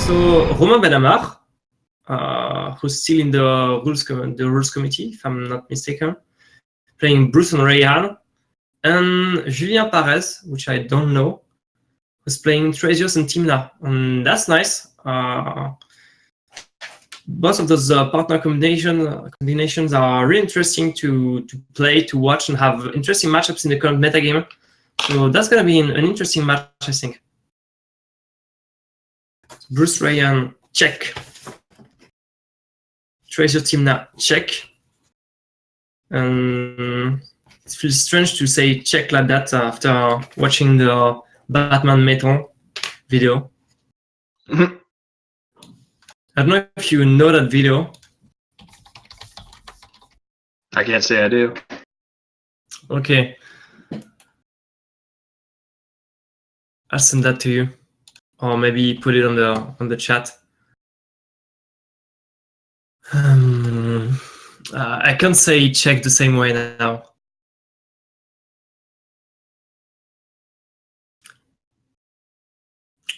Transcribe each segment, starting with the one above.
So Romain Ben Amar, who's still in the rules committee, if I'm not mistaken, playing Bruse and Reyhan, and Julien Parez, which I don't know, was playing Thrasios and Tymna, and that's nice. Both of those partner combinations are really interesting to play, to watch, and have interesting matchups in the current metagame. So that's going to be an interesting match, I think. Bruse Reyhan, check. Thrasios Tymna, check. And it feels strange to say check like that after watching the Batman Metal video. I don't know if you know that video. I can't say I do. Okay. I'll send that to you. Or maybe put it on the chat. I can't say check the same way now.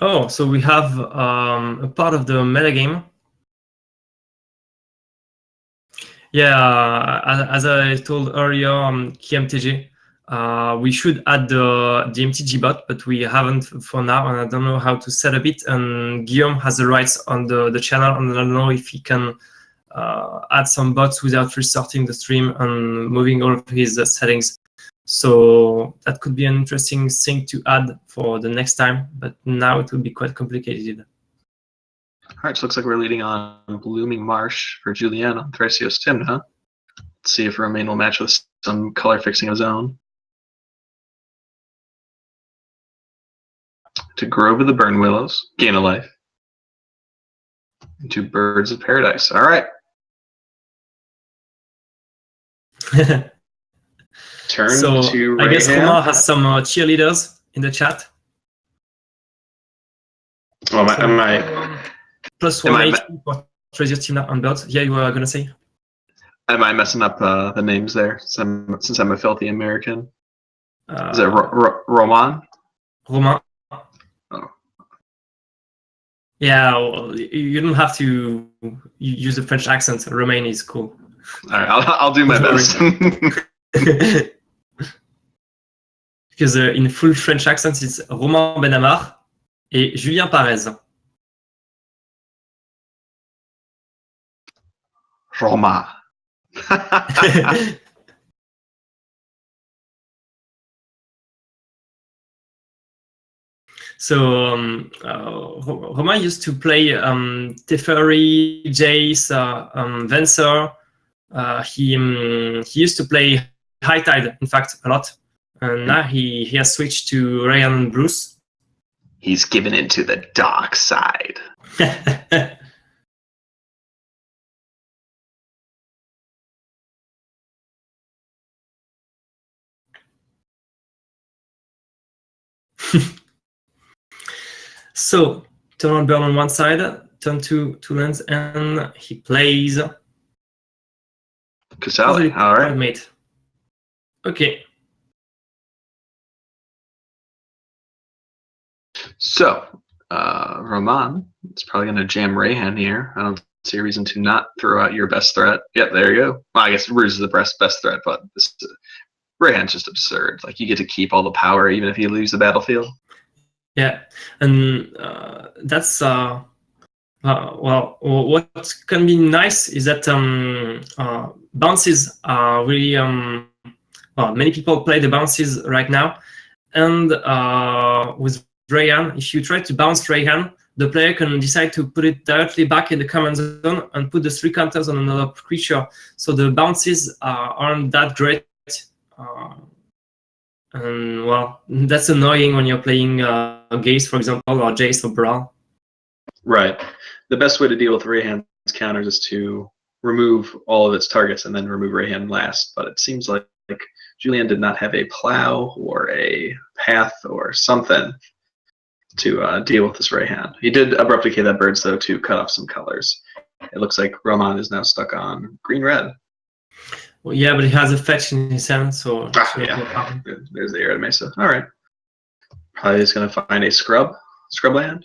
Oh, so we have a part of the metagame. Yeah, as I told earlier, KMTG, we should add the MTG bot, but we haven't for now, and I don't know how to set up it. And Guillaume has the rights on the channel, and I don't know if he can add some bots without restarting the stream and moving all of his settings. So that could be an interesting thing to add for the next time, but now it will be quite complicated. All right, so looks like we're leading on Blooming Marsh for Julien on Thrasios Tymna. Let's see if Romain will match with some color fixing of his own. To Grove of the Burn Willows, gain a life. And to Birds of Paradise. All right. Turn so to I guess Reyhan. Romain has some cheerleaders in the chat. Oh, So, am I +1 HP for Thrasios Tymna on birds. Yeah, you were gonna say? Am I messing up the names there since I'm a filthy American? Is it Romain? Romain. Oh. Yeah, well, you don't have to use a French accent. Romain is cool. All right, I'll do my best. Because in full French accent, it's Romain Ben Amar et Julien Parez. Romain. So Romain used to play Teferi, Jace, Venser. He used to play High Tide, in fact, a lot. And now he has switched to Reyhan and Bruse. He's given into the dark side. So, turn on burn on one side, turn two lands, and he plays Casali, all right. Mate. Okay. So, Romain is probably going to jam Reyhan here. I don't see a reason to not throw out your best threat. Yep, there you go. Well, I guess Bruse is the best threat, but this Reyhan's just absurd. Like, you get to keep all the power even if you lose the battlefield. Yeah, and that's well, what can be nice is that bounces are really well, many people play the bounces right now, and with Reyhan, if you try to bounce Reyhan, the player can decide to put it directly back in the command zone and put the 3 counters on another creature. So the bounces aren't that great. And well, that's annoying when you're playing Gaze, for example, or Jace or Brawl. Right. The best way to deal with Reyhan's counters is to remove all of its targets and then remove Reyhan last. But it seems like Julien did not have a plow or a path or something to deal with this Reyhan. He did abruptly K that birds, though, to cut off some colors. It looks like Romain is now stuck on green-red. Well, yeah, but he has a fetch in his hand, so... yeah. There's the Arid Mesa. All right. Probably just going to find a scrub land.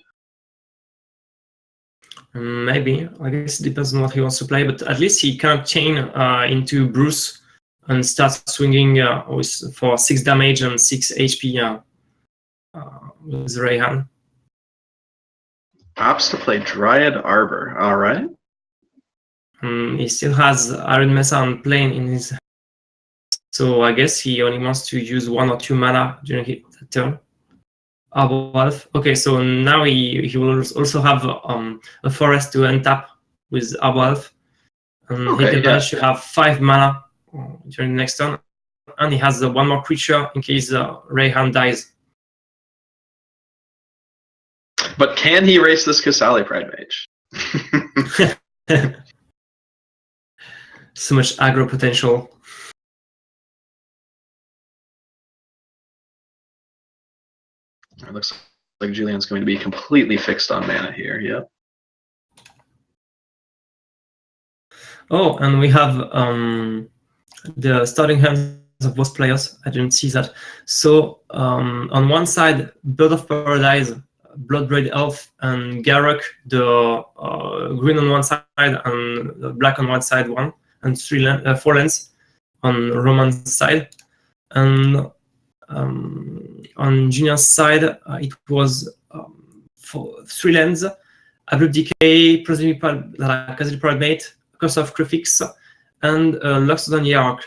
Maybe. I guess it depends on what he wants to play, but at least he can't chain into Bruse and start swinging for 6 damage and 6 HP with Reyhan. Opts to play Dryad Arbor. All right. He still has Iron Mesa on plane in his hand. So I guess he only wants to use 1 or 2 mana during his turn. Arbor Elf. Okay, so now he will also have a forest to untap with Arbor Elf. And he can manage to have 5 mana during the next turn. And he has 1 more creature in case Reyhan dies. But can he race this Kasali Pride Mage? So much aggro potential. It looks like Julien's going to be completely fixed on mana here. Yep. Oh, and we have the starting hands of both players. I didn't see that. So on one side, Bird of Paradise, Bloodbraid Elf, and Garruk, the green on one side and the black on one side, and 4 lands on Romain's side. And on Julien's side, it was for 3 lands, Abrupt Decay, Kasali Pragmate, Curse of Crefix, and Loxodon Hierarch.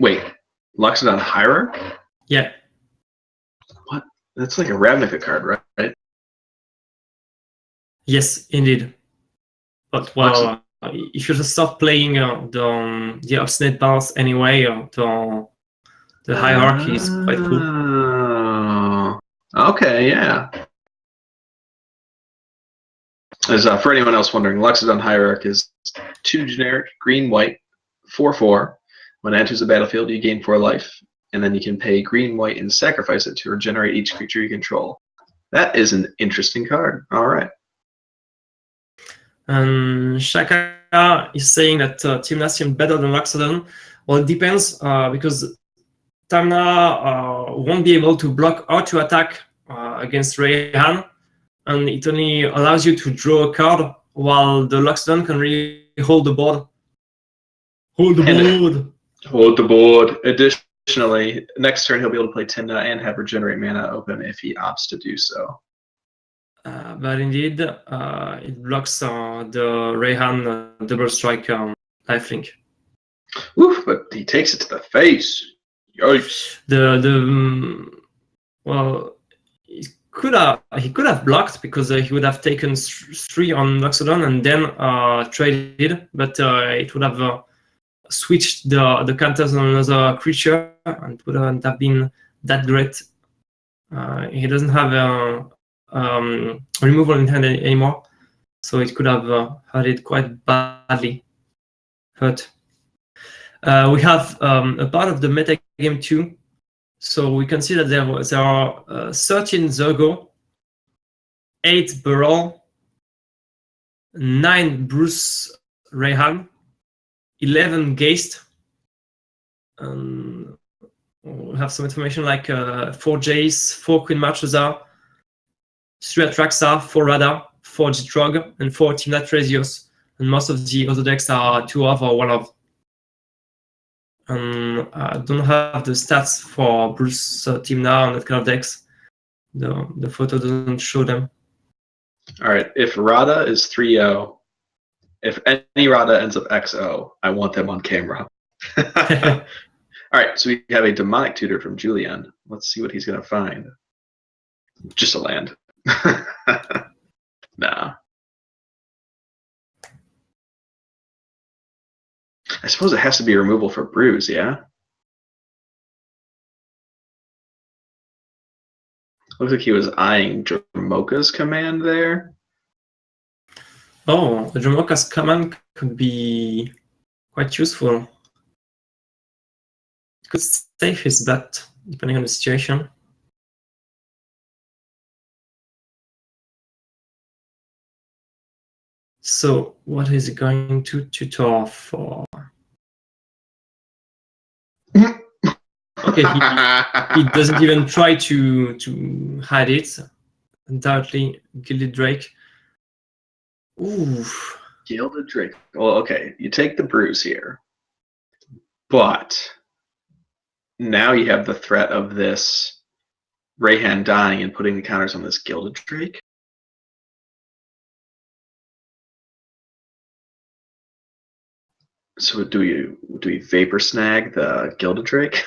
Wait, Loxodon Hierarch? Yeah. What? That's like a Ravnica card, right? Yes, indeed. But well, if you just start playing the Obstinate Balance anyway, the Hierarchy is quite cool. Okay, yeah. As for anyone else wondering, Loxodon Hierarch is 2 generic, green-white, 4/4. When it enters the battlefield, you gain 4 life, and then you can pay green-white and sacrifice it to regenerate each creature you control. That is an interesting card. All right. And Shaka is saying that Tymna seemed better than Loxodon. Well, it depends, because Tymna won't be able to block or to attack against Reyhan, and it only allows you to draw a card, while the Loxodon can really hold the board. Hold the board. Additionally, next turn he'll be able to play Tymna and have Regenerate mana open if he opts to do so. But indeed, it blocks the Reyhan double strike lifelink. Oof, but he takes it to the face. Yikes. Well, he could have blocked because he would have taken 3 on Loxodon and then traded, but it would have switched the counters on another creature, and it wouldn't have been that great. He doesn't have removal in hand anymore, so it could have hurt it quite badly. We have a part of the meta game too, so we can see that there are 13 Zergo, 8 Burrell, 9 Bruse Reyhan, 11 Geist. We have some information like 4 Jace, 4 Queen Marchesa, 3 Atraxa, 4 Rada, 4 Jitrog, and 4 Tymna Thrasios. And most of the other decks are 2 of or 1 of. I don't have the stats for Bruse Tymna on that kind of decks. The photo doesn't show them. All right, if Rada is 3-0, if any Rada ends up XO, I want them on camera. All right, so we have a Demonic Tutor from Julien. Let's see what he's going to find. Just a land. Nah. I suppose it has to be removal for Bruse, yeah? Looks like he was eyeing Dromoka's command there. Oh, the Dromoka's command could be quite useful. It could save his bet, depending on the situation. So, what is he going to tutor for? Okay, he doesn't even try to hide it. Undoubtedly, Gilded Drake. Ooh. Gilded Drake. Well, okay, you take the Bruse here, but now you have the threat of this Reyhan dying and putting the counters on this Gilded Drake. So do we vapor snag the Gilded Drake?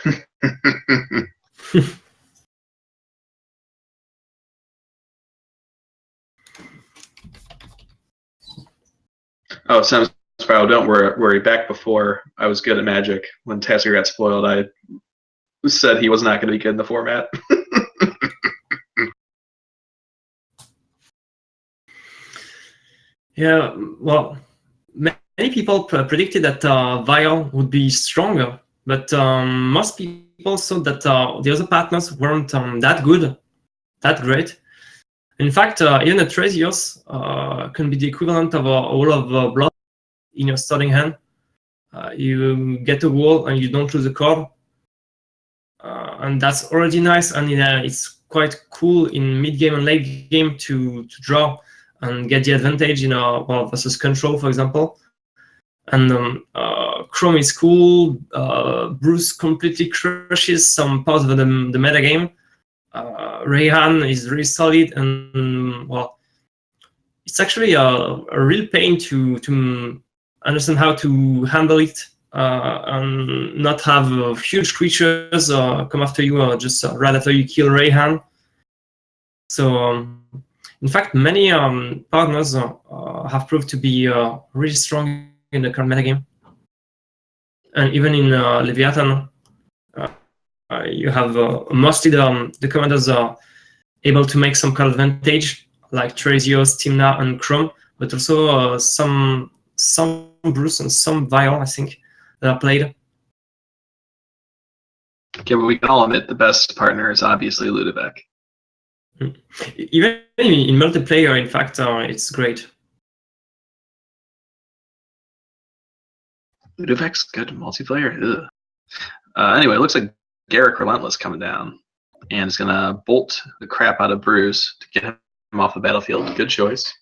Oh, Sam Spiral, don't worry. Back before I was good at Magic, when Tasker got spoiled, I said he was not going to be good in the format. Yeah, well, many people predicted that Vial would be stronger, but most people thought that the other partners weren't that good, that great. In fact, even a Thrasios can be the equivalent of all of blood in your starting hand. You get a wall and you don't lose a card, and that's already nice. And it's quite cool in mid game and late game to draw and get the advantage in versus control, for example. And Chrome is cool. Bruse completely crushes some parts of the meta game. Reyhan is really solid, and well, it's actually a real pain to understand how to handle it and not have huge creatures come after you just right after you kill Reyhan. So, in fact, many partners have proved to be really strong in the current metagame. And even in Leviathan, you have mostly the commanders are able to make some kind of advantage, like Thrasios, Tymna, and Chrome, but also some Bruse and some Vial, I think, that are played. Okay, but we can all admit the best partner is obviously Ludovic. Even in multiplayer, in fact, it's great. Ludovic's good multiplayer. Anyway, it looks like Garrick Relentless coming down, and is gonna bolt the crap out of Bruse to get him off the battlefield. Good choice.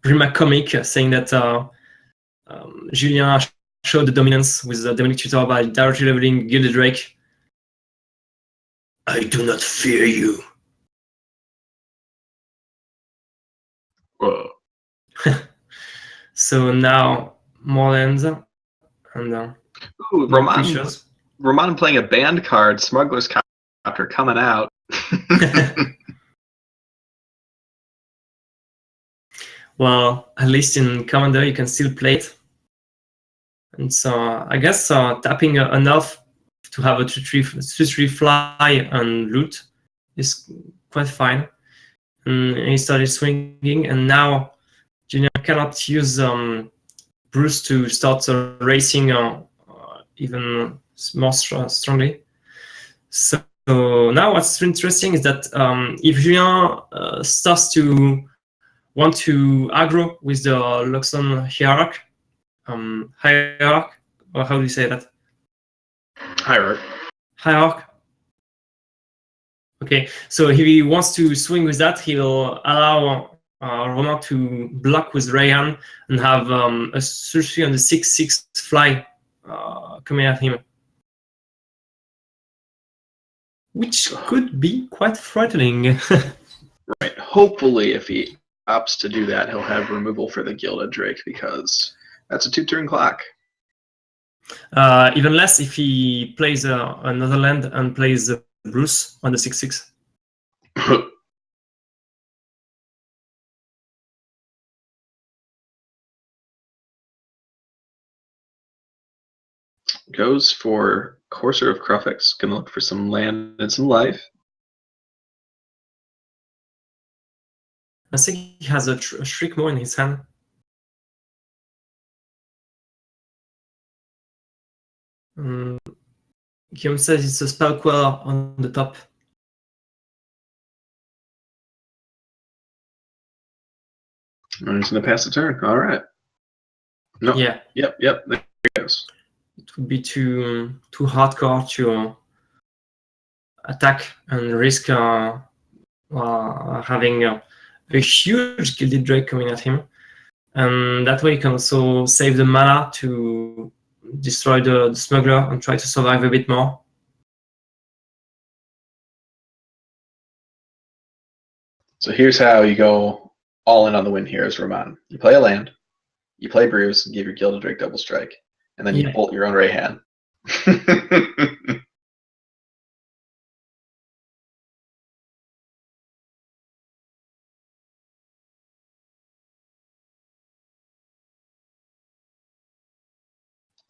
Rima comic saying that Julien showed the dominance with the Dominic Tutor by directly leveling Gilded Drake. I do not fear you. Whoa. So now more lands and Ooh, Romain playing a banned card, Smuggler's Copter coming out. Well, at least in Commander you can still play it. And so I guess tapping enough to have a 2/3 fly and loot is quite fine. And he started swinging, and now Julien cannot use Bruse to start racing even more strongly. So now what's interesting is that if Julien starts to want to aggro with the Luxon Hierarch, or how do you say that? Hierarch. Okay, so if he wants to swing with that, he will allow Romain to block with Reyhan and have a 3/3 on the 6/6 fly coming at him, which could be quite frightening. Right. Hopefully, if he opts to do that, he'll have removal for the Gilded Drake, because that's a 2-turn clock. Even less if he plays another land and plays Bruse on the 6/6. Goes for Courser of Crufix. Gonna look for some land and some life. I think he has a Shriekmaw in his hand. Guillaume says it's a spell queller on the top. I'm just going to pass the turn. All right. No. Yeah. Yep. There it goes. It would be too hardcore to attack and risk having a huge Gilded Drake coming at him. And that way you can also save the mana to destroy the smuggler and try to survive a bit more. So here's how you go all in on the win here as Romain. You play a land, you play Bruse, and give your Gilded Drake double strike, and then you bolt your own Reyhan.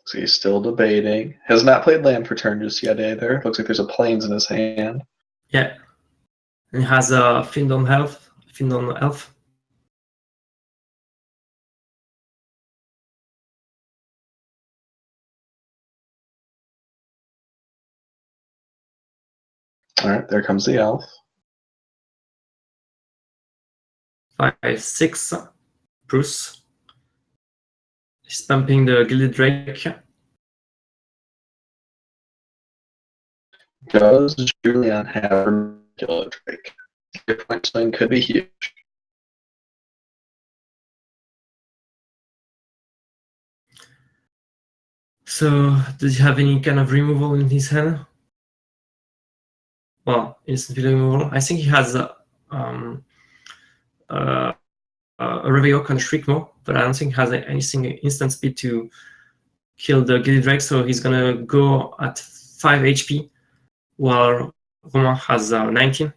So he's still debating. Has not played land for turn just yet either. Looks like there's a plains in his hand. Yeah. And he has a Fiend on Elf. All right, there comes the elf. 5/6. Bruse. He's pumping the Gilded Drake. Does Julien have a Gilded Drake? Your point swing could be huge. So, does he have any kind of removal in his hand? Well, instant removal. I think he has a Reveillon and Shriekmaw, but I don't think he has anything instant speed to kill the Gilded Drake, so he's gonna go at 5 HP, while Romain has 19.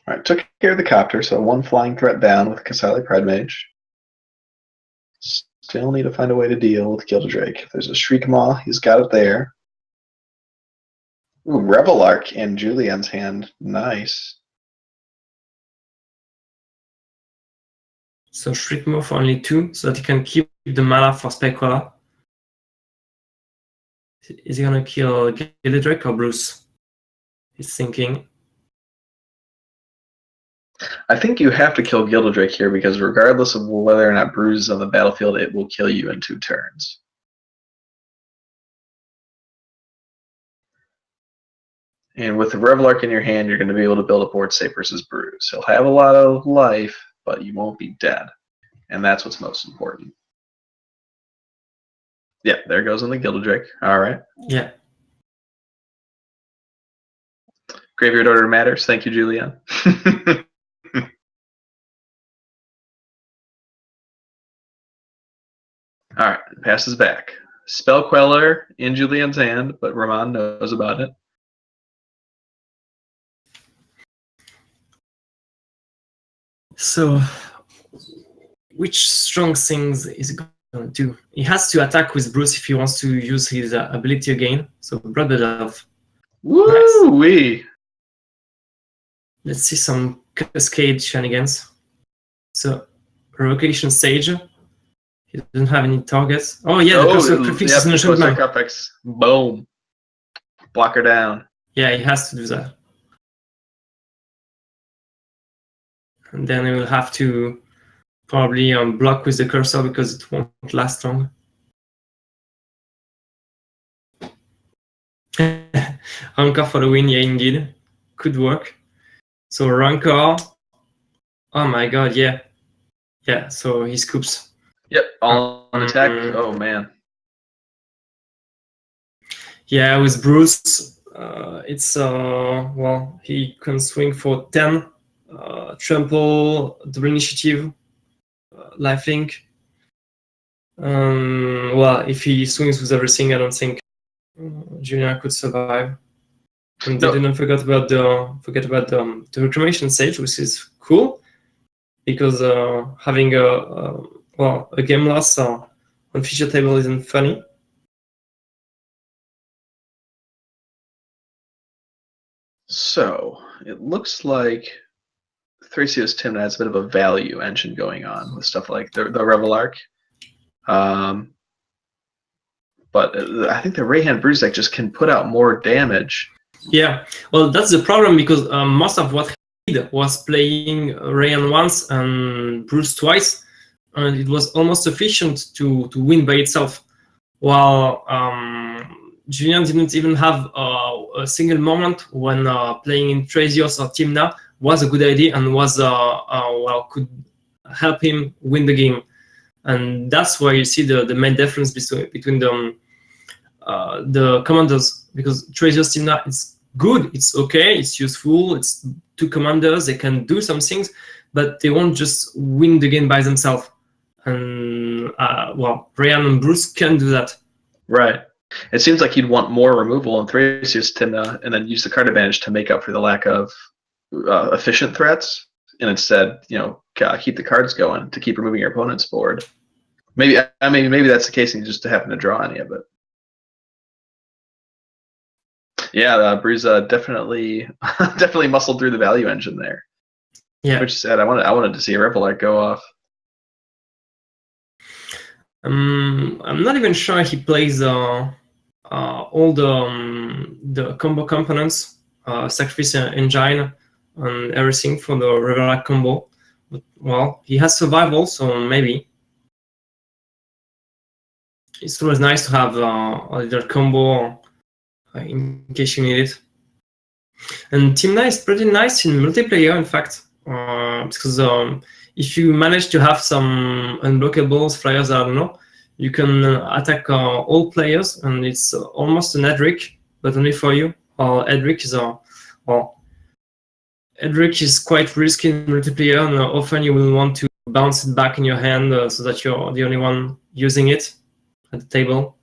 All right, took care of the copter, so one flying threat down with Kasali Pride Mage. Still need to find a way to deal with Gilded Drake. If there's a Shriekmaw, he's got it there. Ooh, Revelark in Julien's hand. Nice. So Shriekmaw for only 2, so that he can keep the mana for Spellcaller. Is he gonna kill Gilded Drake or Bruse? He's thinking. I think you have to kill Gilded Drake here because regardless of whether or not Bruse is on the battlefield, it will kill you in 2 turns. And with the Revelark in your hand, you're going to be able to build a board safe versus Bruse. He'll have a lot of life, but you won't be dead. And that's what's most important. Yeah, there goes on the Gilded Drake. All right. Yeah. Graveyard order matters. Thank you, Julien. All right, passes back. Spell Queller in Julien's hand, but Romain knows about it. So, which strong things is he going to do? He has to attack with Bruse if he wants to use his ability again. So, Bloodbed Elf. Woo-wee! Nice. Let's see some Cascade shenanigans. So, Revocation Sage. He doesn't have any targets. Oh, yeah, the Curse of Prefix is an Boom. Block her down. Yeah, he has to do that. And then he will have to probably block with the cursor because it won't last long. Rancor for the win, yeah, indeed. Could work. So Rancor. Oh my god, yeah. Yeah, so he scoops. Yep, all on attack. Oh man. Yeah, with Bruse, it's well, he can swing for 10. Trample, double initiative, lifelink. Well, if he swings with everything, I don't think Julien could survive. And they didn't forget about the Reclamation Sage, which is cool because having a game loss on feature table isn't funny. So it looks like Thrasios Tymna has a bit of a value engine going on with stuff like the Revelark. But I think the Reyhan Bruse deck just can put out more damage. Yeah, well, that's the problem because most of what was playing Reyhan once and Bruse twice, and it was almost sufficient to win by itself. While Julien didn't even have a single moment when playing in Thrasios or Tymna was a good idea and was could help him win the game. And that's where you see the main difference between the commanders, because Thrasios Tymna, it's good, it's okay, it's useful, it's two commanders, they can do some things, but they won't just win the game by themselves. And Reyhan and Bruse can do that. Right. It seems like you'd want more removal in Thrasios Tymna and then use the card advantage to make up for the lack of efficient threats, and instead, keep the cards going to keep removing your opponent's board. Maybe that's the case, and you just happen to draw any of it. Yeah, Bruse definitely muscled through the value engine there. Yeah, which is sad. I wanted to see a Ripple Arc go off. I'm not even sure he plays all the combo components, sacrifice engine, and everything for the Ripple combo. But, well, he has survival, so maybe. It's always nice to have a little combo in case you need it. And Tymna is pretty nice in multiplayer, in fact, because if you manage to have some unblockables, flyers, I don't know, you can attack all players, and it's almost an Edric, but only for you. Edric is quite risky in multiplayer, and often you will want to bounce it back in your hand so that you're the only one using it at the table.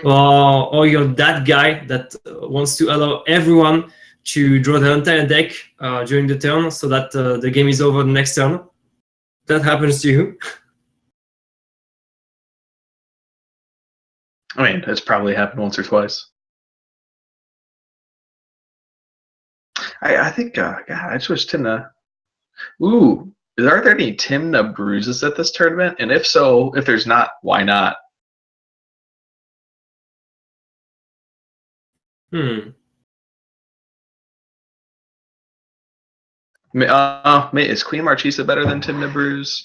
Or you're that guy that wants to allow everyone to draw the entire deck during the turn so that the game is over the next turn. That happens to you. I mean, it's probably happened once or twice. I think, God, I just wish Tymna. Ooh, are there any Tymna Bruses at this tournament? And if so, if there's not, why not? Is Queen Marchesa better than Tymna Bruse?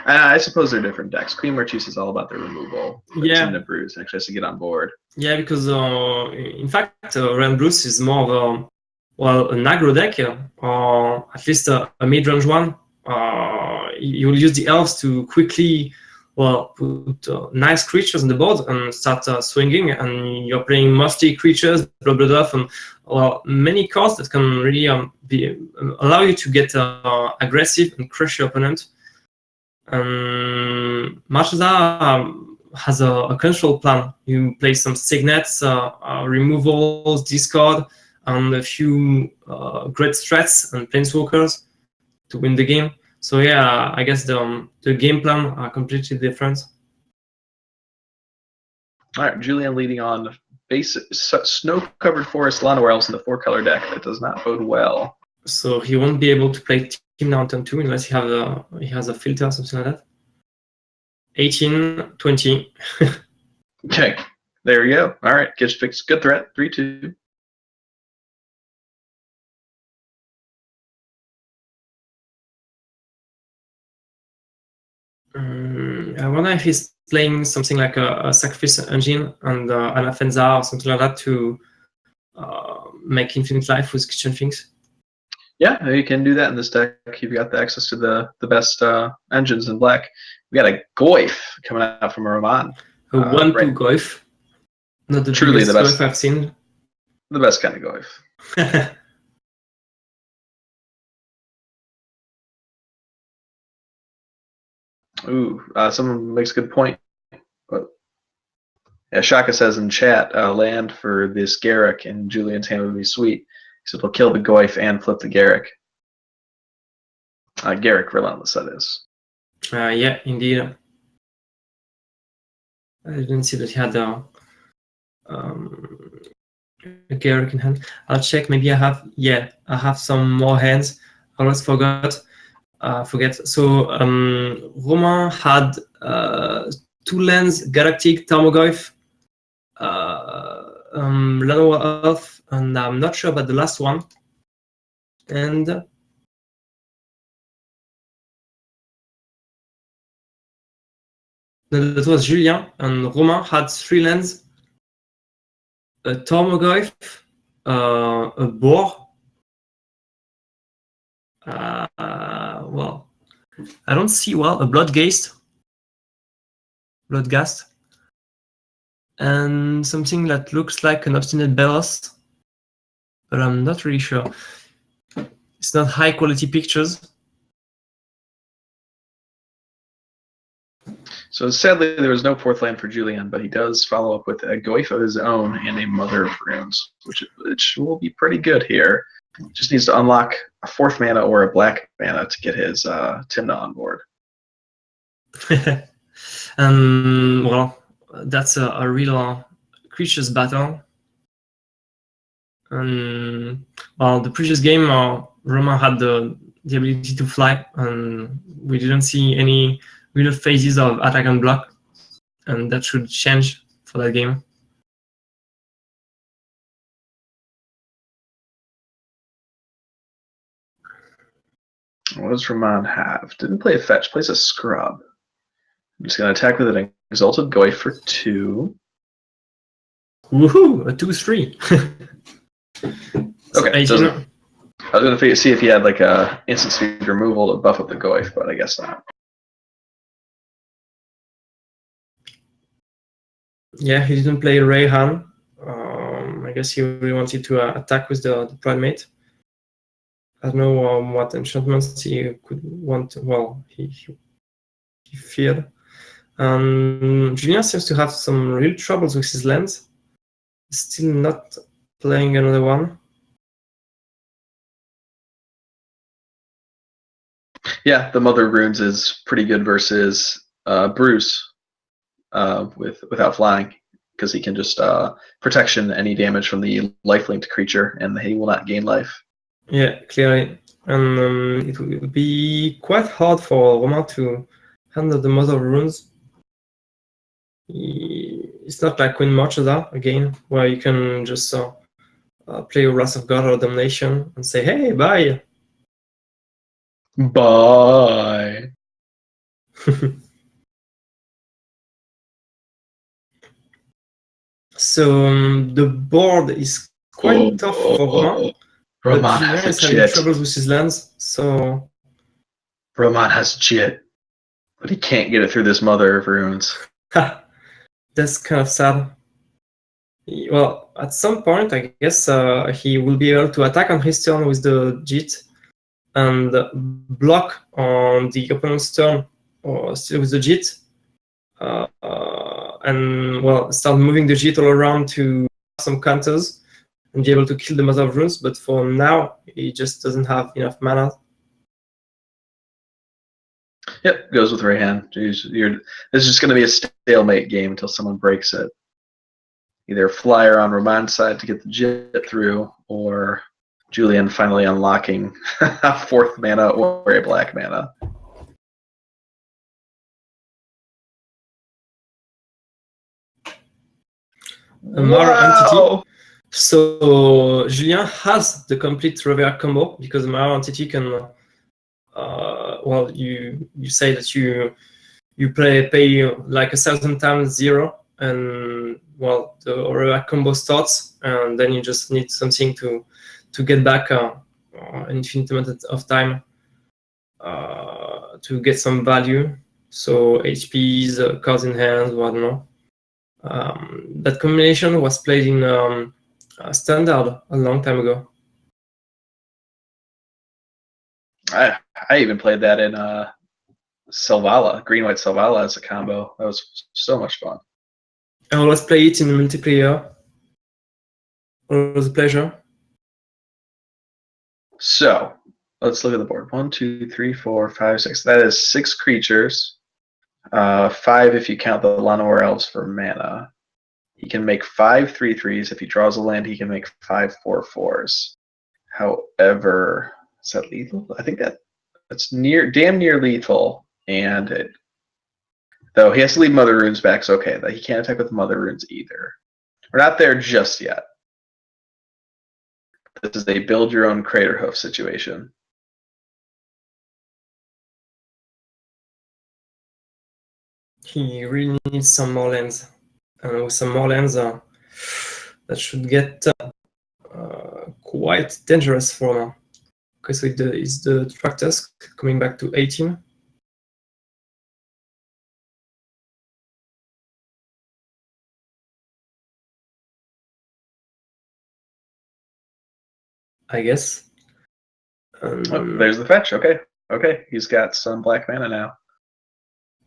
I suppose they're different decks. Queen Marchesa is all about the removal. Yeah. Tymna Bruse actually has to get on board. Yeah, because in fact, Reyhan Bruse is more of an aggro deck, or at least a mid-range one. You will use the elves to quickly put nice creatures on the board and start swinging, and you're playing mostly creatures, blah blah blah, and many cards that can really allow you to get aggressive and crush your opponent. Marchesa has a control plan. You play some signets, removals, discard, and a few great threats and planeswalkers to win the game. So yeah, I guess the game plan are completely different. All right, Julien leading on base snow-covered forest Llanowar Elves in the 4-color deck. That does not bode well. So he won't be able to play Tymna on turn 2 unless he has a filter or something like that. 18, 20. Okay, there we go. All right, gets fixed. Good threat. 3/2. I wonder if he's playing something like a sacrifice engine and an Afenza or something like that to make infinite life with kitchen things. Yeah, you can do that in this deck. You've got the access to the best engines in black. We got a Goyf coming out from Romain. A 1/2 Goyf. Not the truly the best Goyf I've seen. The best kind of Goyf. Ooh, someone makes a good point. But yeah, Shaka says in chat, land for this Garrick in Julien's hand would be sweet. Except he'll kill the Goyf and flip the Garrick. Garrick Relentless, that is. Yeah, indeed. I didn't see that he had a Garrick in hand. I'll check. Maybe I have. Yeah, I have some more hands. I always forget. So Romain had 2 lands, Galactic, Tarmogoyf, Llanowar Elf, and I'm not sure about the last one. And That was Julien, and Romain had 3 lands, a Tormogoyf, a boar. Well, I don't see well a Bloodghast, and something that looks like an Obstinate Bellows, but I'm not really sure. It's not high quality pictures. So sadly, there was no 4th land for Julien, but he does follow up with a Goyf of his own and a Mother of Runes, which will be pretty good here. Just needs to unlock a 4th mana or a black mana to get his Tymna on board. Well, that's a real creatures battle. And well, the previous game, Romain had the ability to fly, and we didn't see any real phases of attack and block, and that should change for that game. What does Romain have? Didn't play a fetch, plays a scrub. I'm just going to attack with an Exalted Goyf for 2. Woohoo! A 2/3. Okay, so I was going to see if he had like a instant speed removal to buff up the Goyf, but I guess not. Yeah, he didn't play Reyhan. I guess he really wanted to attack with the Primate. I don't know what enchantments he could want. Well, he feared. Julien seems to have some real troubles with his lands. Still not playing another one. Yeah, the Mother of Runes is pretty good versus Bruse without flying, because he can just protection any damage from the life-linked creature, and he will not gain life. Yeah, clearly. And it will be quite hard for Romain to handle the Mother of Runes. It's not like Queen Marchesa, again, where you can just play Wrath of God or Damnation and say, hey, bye! Bye! So the board is quite tough for Romain. Romain Julien has is a having chit. troubles with his lands, so... Romain has a chit, but he can't get it through this Mother of Runes. That's kind of sad. Well, at some point, I guess he will be able to attack on his turn with the JIT and block on the opponent's turn or still with the JIT. And well, start moving the JIT all around to some counters and be able to kill the Mother of Runes. But for now, he just doesn't have enough mana. Yep, goes with Reyhan. This is just going to be a stalemate game until someone breaks it. Either Flyer on Romain's side to get the JIT through, or Julien finally unlocking a 4th mana or a black mana. Amar entity. So Julien has the complete Revere combo because Amar entity can. Well, you say that you pay like 1,000 times 0, and well, the Revere combo starts, and then you just need something to get back an infinite amount of time to get some value. So HPs, cards in hand, I don't know. That combination was played in Standard a long time ago. I even played that in Selvala, green-white Selvala as a combo. That was so much fun. I always play it in multiplayer. Always a pleasure. So let's look at the board. 1, 2, 3, 4, 5, 6. That is 6 creatures. 5 if you count the Llanowar Elves for mana. He can make 5 3/3s. If he draws a land, he can make 5 4/4s. However, is that lethal? I think that's damn near lethal. And though he has to leave Mother Runes back, so okay, that he can't attack with Mother Runes either. We're not there just yet. This is a build your own Crater Hoof situation. he really needs some more lands. And with some more lands, that should get quite dangerous for him. Okay, so it's the Thrasios coming back to 18. I guess. Oh, there's the fetch. Okay. Okay. He's got some black mana now.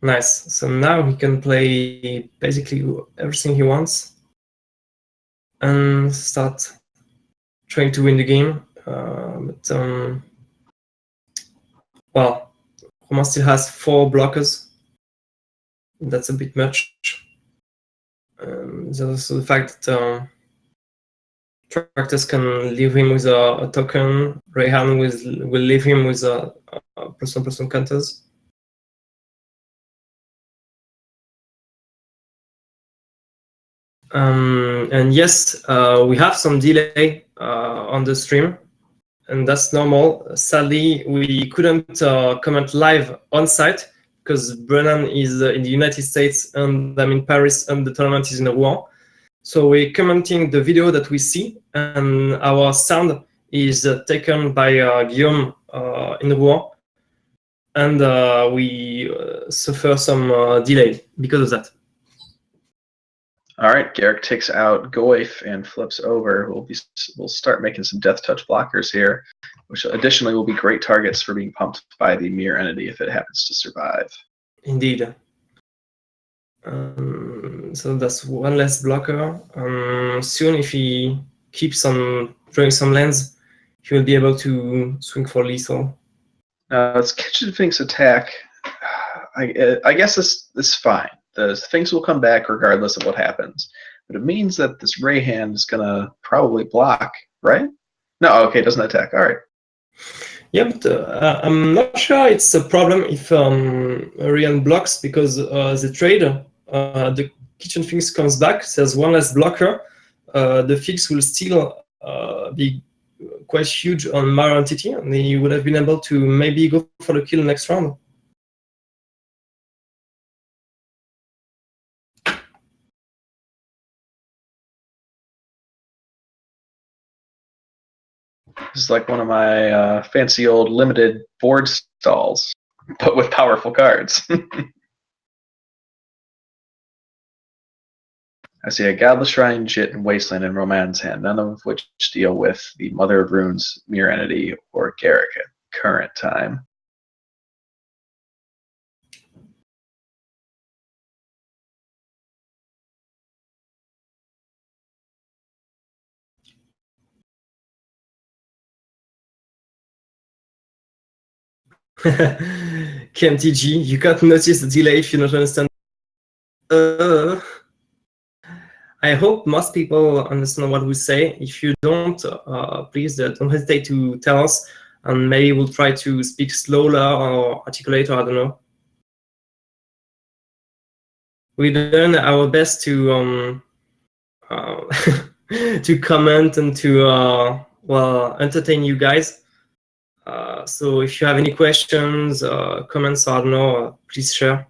Nice. So now he can play basically everything he wants and start trying to win the game. Well, Romain still has 4 blockers. That's a bit much. There's also the fact that Thrasios can leave him with a token. Reyhan will leave him with a +1/+1 counters. And yes, we have some delay on the stream, and that's normal. Sadly, we couldn't comment live on site because Brennan is in the United States and I'm in Paris and the tournament is in a war. So we're commenting the video that we see, and our sound is taken by Guillaume in the war, and we suffer some delay because of that. All right, Garrick takes out Goif and flips over. We'll start making some death touch blockers here, which additionally will be great targets for being pumped by the mirror entity if it happens to survive. Indeed. So that's one less blocker. Soon, if he keeps on drawing some lands, he will be able to swing for lethal. It's Kitchen Finks attack. I guess this is fine. The Finks will come back regardless of what happens. But it means that this Reyhan is going to probably block, right? No, okay, it doesn't attack. All right. Yeah, but I'm not sure it's a problem if Reyhan blocks because the trade, the Kitchen Finks comes back, there's one less blocker. The fix will still be quite huge on Mara Entity, and he would have been able to maybe go for the kill next round. This is like one of my fancy old limited board stalls, but with powerful cards. I see a Godless Shrine, Jit, and Wasteland in Romain's hand, none of which deal with the Mother of Runes, Mirror Entity, or Garrick at current time. KMTG, you can't notice the delay if you don't understand. I hope most people understand what we say. If you don't, please don't hesitate to tell us, and maybe we'll try to speak slower or articulate, or I don't know. We done our best to to comment and to well, entertain you guys. So if you have any questions, comments, I don't know, please share,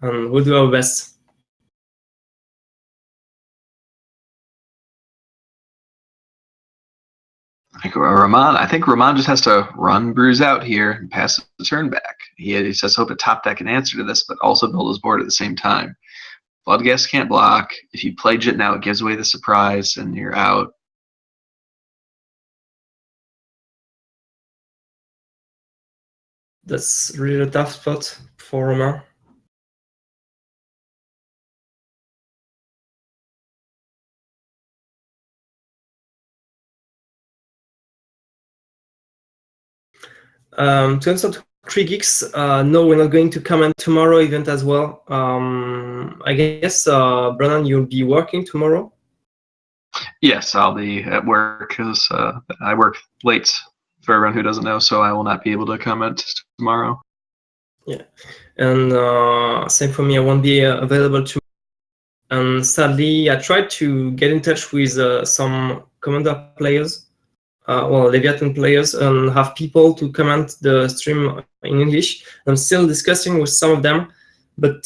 and we'll do our best. I think Romain just has to run Bruse out here and pass the turn back. He says hope to top deck an answer to this, but also build his board at the same time. Bloodghast can't block. If you play Jit now, it gives away the surprise, and you're out. That's really a tough spot for Romain. To answer to Krigix, no, we're not going to comment tomorrow event as well. I guess, Brennan, you'll be working tomorrow? Yes, I'll be at work because I work late, for everyone who doesn't know, so I will not be able to comment tomorrow. Yeah, and same for me, I won't be available tomorrow. And sadly, I tried to get in touch with some Commander players, well, Leviathan players, and have people to comment the stream in English. I'm still discussing with some of them, But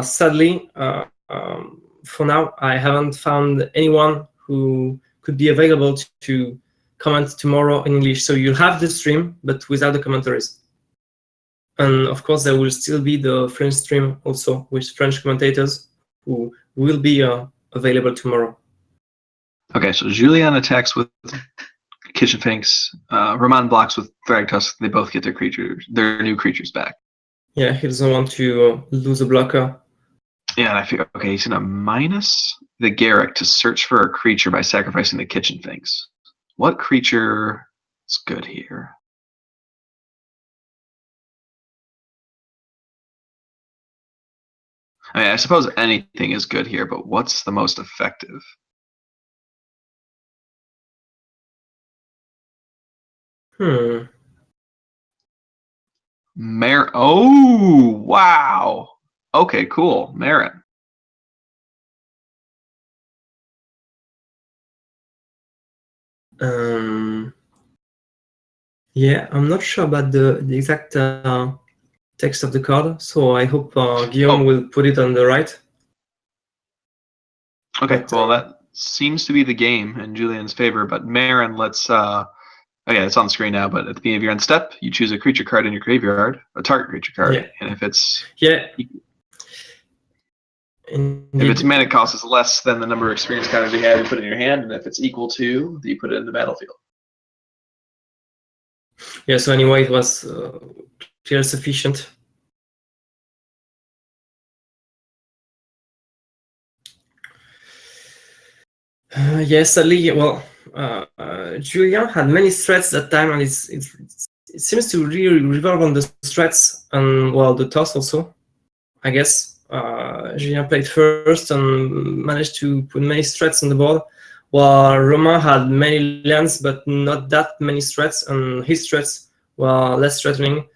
sadly, for now, I haven't found anyone who could be available to comment tomorrow in English. So you'll have the stream, but without the commentaries. And of course, there will still be the French stream also with French commentators who will be available tomorrow. Okay, so Julien attacks with Kitchen Finks. Romain blocks with Thragtusk. They both get their new creatures back. Yeah, he doesn't want to lose a blocker. Yeah, and I figure, okay, he's going to minus the Garrick to search for a creature by sacrificing the Kitchen Finks. What creature is good here? I mean, I suppose anything is good here, but what's the most effective? Oh, wow. Okay, cool. Merit. Yeah, I'm not sure about the exact text of the card, so I hope Guillaume will put it on the right. Okay, but, well, that seems to be the game in Julien's favor, but Marin, let's okay, it's on the screen now, but at the beginning of your end step, you choose a creature card in your graveyard, a target creature card, yeah. And if it's Indeed. If its mana cost is less than the number of experience counters you have, you put it in your hand, and if it's equal to, you put it in the battlefield. Yeah, so anyway, it was clearly sufficient. Yes, sadly, well, Julien had many threats that time, and it seems to really revolve on the threats and, well, the toss also, I guess. Julien played first and managed to put many threats on the board, while Romain had many lands but not that many threats, and his threats were less threatening.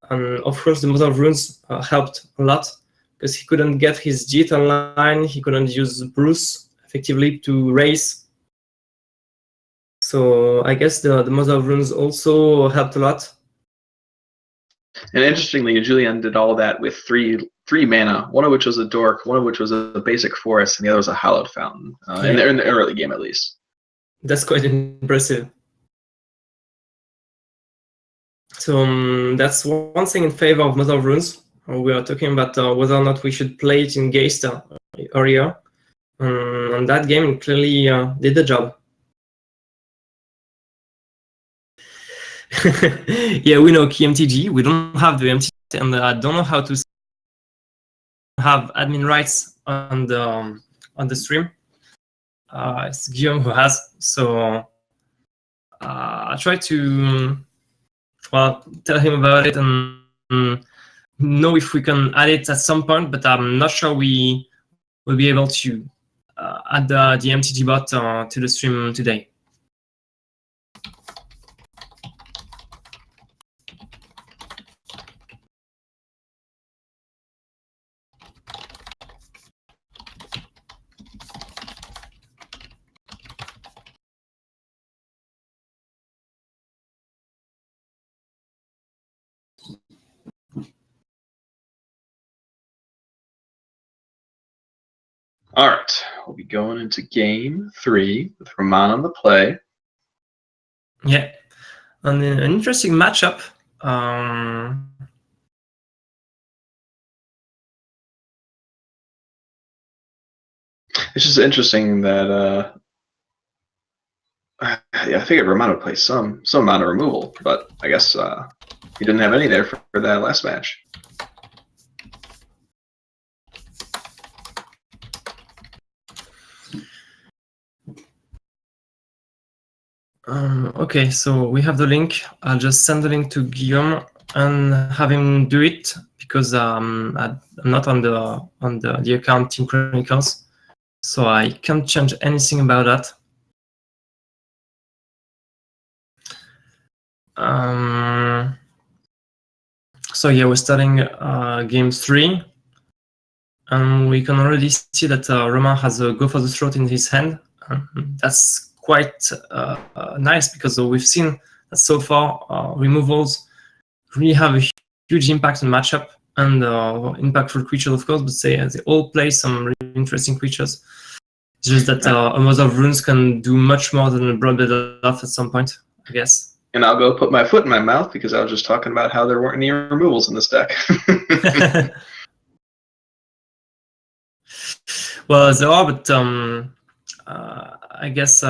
And of course, the Mother of Runes helped a lot because he couldn't get his JIT online, he couldn't use Bruse effectively to race. So I guess the Mother of Runes also helped a lot. And interestingly, Julien did all that with three mana, one of which was a dork, one of which was a basic forest, and the other was a hallowed fountain, in the early game at least. That's quite impressive. So that's one thing in favor of Mother of Runes. We are talking about whether or not we should play it in Geist earlier. And that game clearly did the job. Yeah, we know KMTG. We don't have the MTG, and I don't know how to have admin rights on the stream. It's Guillaume who has. So I try to tell him about it and know if we can add it at some point. But I'm not sure we will be able to add the MTG bot to the stream today. All right, we'll be going into game 3 with Romain on the play. Yeah, and an interesting matchup. It's just interesting that I figured Romain would play some amount of removal, but I guess he didn't have any there for that last match. Okay, so we have the link. I'll just send the link to Guillaume and have him do it because I'm not on the account Team Chronicles, so I can't change anything about that. So yeah, we're starting game 3, and we can already see that Romain has a Go for the Throat in his hand. That's quite nice because we've seen that so far removals really have a huge impact on matchup. and impactful creatures, of course, but they all play some really interesting creatures. It's just that a Mother of Runes can do much more than a Bloodbed Elf at some point, I guess. And I'll go put my foot in my mouth because I was just talking about how there weren't any removals in this deck. Well, there are, but I guess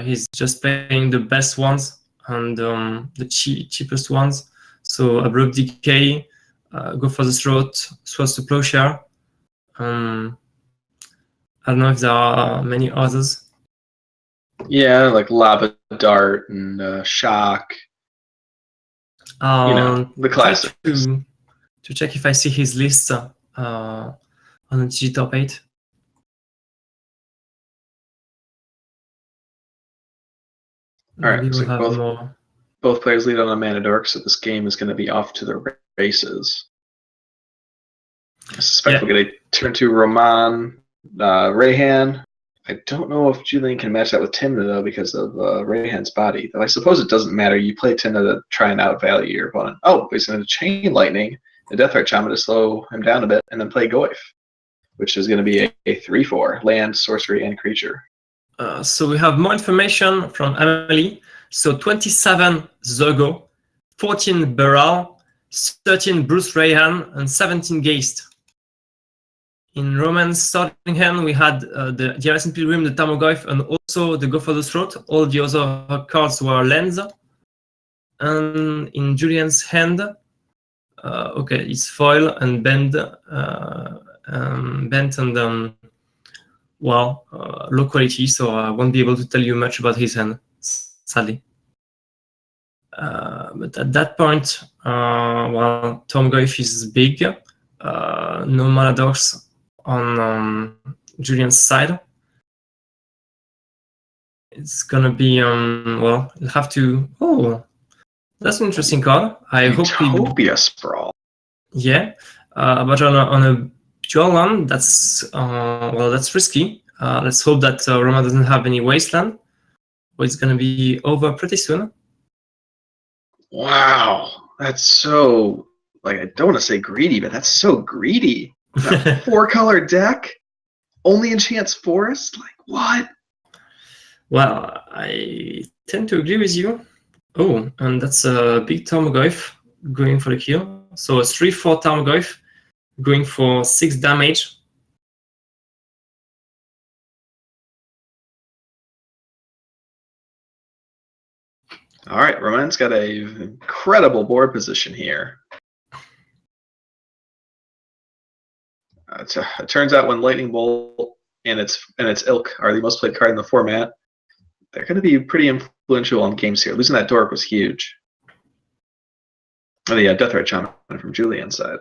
he's just playing the best ones and the cheapest ones. So Abrupt Decay, Go for the Throat, Swords to Plowshare. I don't know if there are many others. Yeah, like Lava Dart and Shock. The classics. To check if I see his list on the TG Top 8. All right, so both players lead on a mana dork, so this game is going to be off to the races. I suspect we're going to turn to Romain, Reyhan. I don't know if Julien can match that with Tymna, though, because of Reyhan's body. Though I suppose it doesn't matter. You play Tymna to try and outvalue your opponent. Oh, he's going to Chain Lightning, the Deathright Shaman to slow him down a bit, and then play Goyf, which is going to be a 3/4, land, sorcery, and creature. So we have more information from Emily. So 27 Zergo, 14 Beral, 13 Bruse Reyhan, and 17 Geist. In Romain's starting hand, we had the Arisen Pilgrim, the Tarmogoyf, and also the Go for the Throat. All the other cards were lands. And in Julien's hand, it's foil and bent and low quality, so I won't be able to tell you much about his hand, sadly. But at that point, Tarmogoyf is big. No mana dorks on Julien's side. It's gonna be you'll have to. Oh, that's an interesting card. I hope Utopia Sprawl. Yeah, but on a dual one, that's risky. Let's hope that Romain doesn't have any wasteland, but it's gonna be over pretty soon. Wow, that's so I don't want to say greedy, but that's so greedy. 4-color deck, only enchants forest. What? Well, I tend to agree with you. Oh, and that's a big Tarmogoyf going for the kill. So a 3/4 Tarmogoyf going for 6 damage. All right, Romain's got an incredible board position here. It turns out when Lightning Bolt and its ilk are the most played card in the format, they're going to be pretty influential on games here. Losing that dork was huge. Oh, the Deathright Shaman from Julien's side.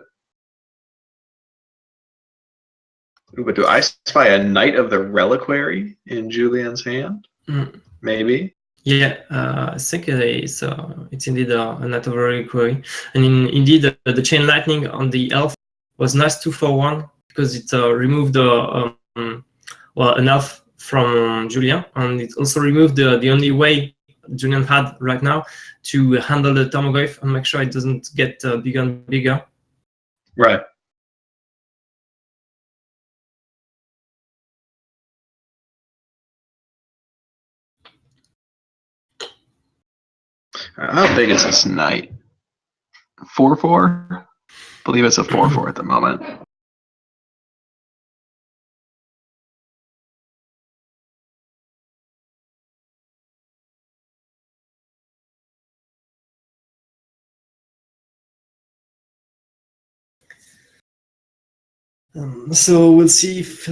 Ooh, but do I spy a Knight of the Reliquary in Julien's hand? Maybe. Yeah, I think it's indeed a Knight of the Reliquary. And indeed, the Chain Lightning on the elf was nice 2-for-1 because it removed an elf from Julien, and it also removed the only way Julien had right now to handle the Tarmogoyf and make sure it doesn't get bigger and bigger. Right. How big is this Knight? 4/4? I believe it's a 4/4 at the moment. So we'll see if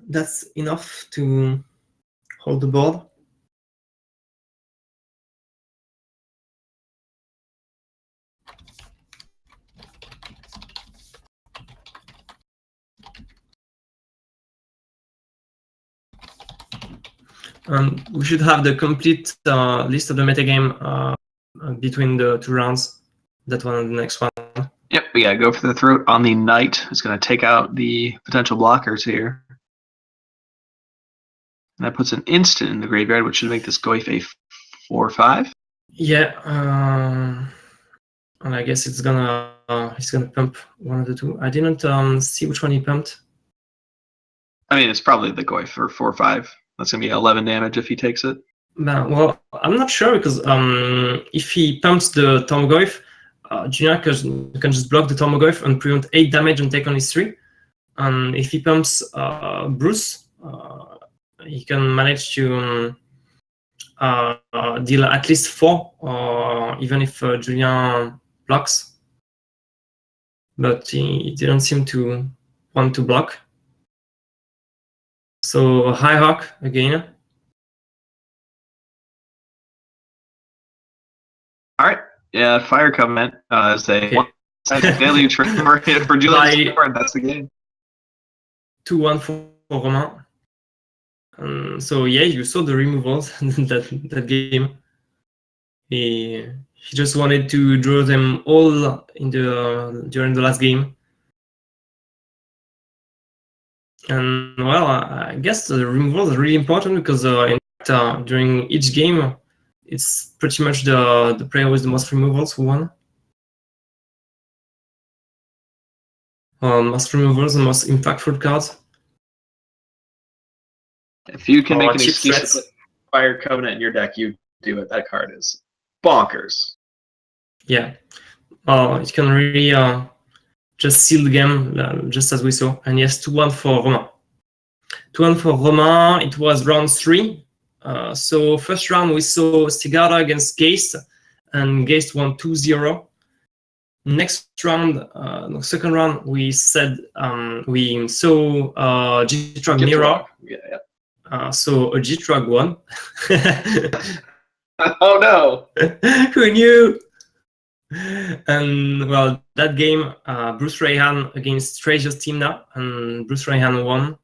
that's enough to hold the board. We should have the complete list of the metagame between the 2 rounds, that one and the next one. Yep, we gotta go for the throat on the Knight. It's gonna take out the potential blockers here. And that puts an instant in the graveyard, which should make this Goyf a 4/5. Yeah, and I guess it's gonna he's gonna pump one of the two. I didn't see which one he pumped. I mean, it's probably the Goy for 4/5. That's gonna be 11 damage if he takes it. Well, I'm not sure because if he pumps the Tarmogoyf, Julien can just block the Tarmogoyf and prevent 8 damage and take only 3. And if he pumps Bruse, he can manage to deal at least 4, even if Julien blocks. But he didn't seem to want to block. So High Hawk again. All right. Yeah, Fire Covenant is a one-sided deluge for Julien. That's the game. 2-1 for Romain. So yeah, you saw the removals that game. He just wanted to draw them all in during the last game. And well, I guess the removals are really important because in fact, during each game, it's pretty much the player with the most removals who won. Most removals and most impactful cards. If you can make an excuse to put Fire Covenant in your deck, you do it. That card is bonkers. Yeah. It can really just seal the game, just as we saw. And yes, 2-1 for Romain. 2-1 for Romain. It was round 3. So first round we saw Stigarda against Geist, and Geist won 2-0. Next round, no, second round, we said we saw G-Trug Mirror. Yeah. So a G-Trug won. Oh no! Who knew? And well, that game, Bruce Reyhan against Thrasios Tymna, and Bruce Reyhan won